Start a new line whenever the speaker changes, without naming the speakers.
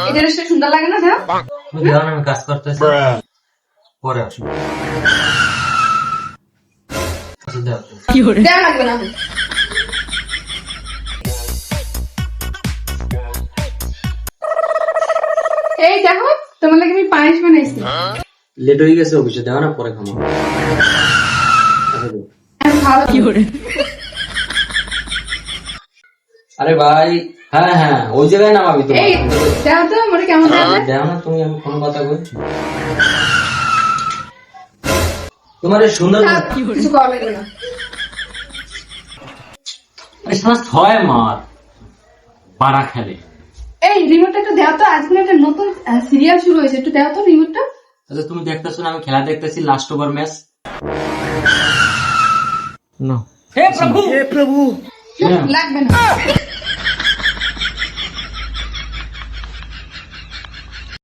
এই ড্রেসটা সুন্দর লাগে না? দাও
তুমি দাও না, আমি কাজ করতেছি, পরে আসো। আচ্ছা, দাও।
দেওয়া লাগবে না। এই দেখো, তোমার লাগে আমি পায়েস বানাইছি।
লেট হয়ে গেছে অফিসে, দাও না, পরে খাবো। আচ্ছা, দাও।
আমি খাওয়া
আরে ভাই, হ্যাঁ হ্যাঁ, ওই জায়গায় নামাবি তো।
এই দেখো তো আমার কেমন লাগবে।
দেখো না তুমি, আমি কোনো কথা বলছি তোমার এই সুন্দর
কিছু করা লাগবে না।
ছয় মার পাড়া খেলে।
এই রিমোটটা একটু দেও তো, আজকে একটা নতুন সিরিয়াল শুরু হয়েছে, একটু দেও তো রিমোটটা।
আচ্ছা, তুমি দেখতেছো না আমি খেলা দেখতেছি, লাস্ট ওভার ম্যাচ। না,
লাগবে না।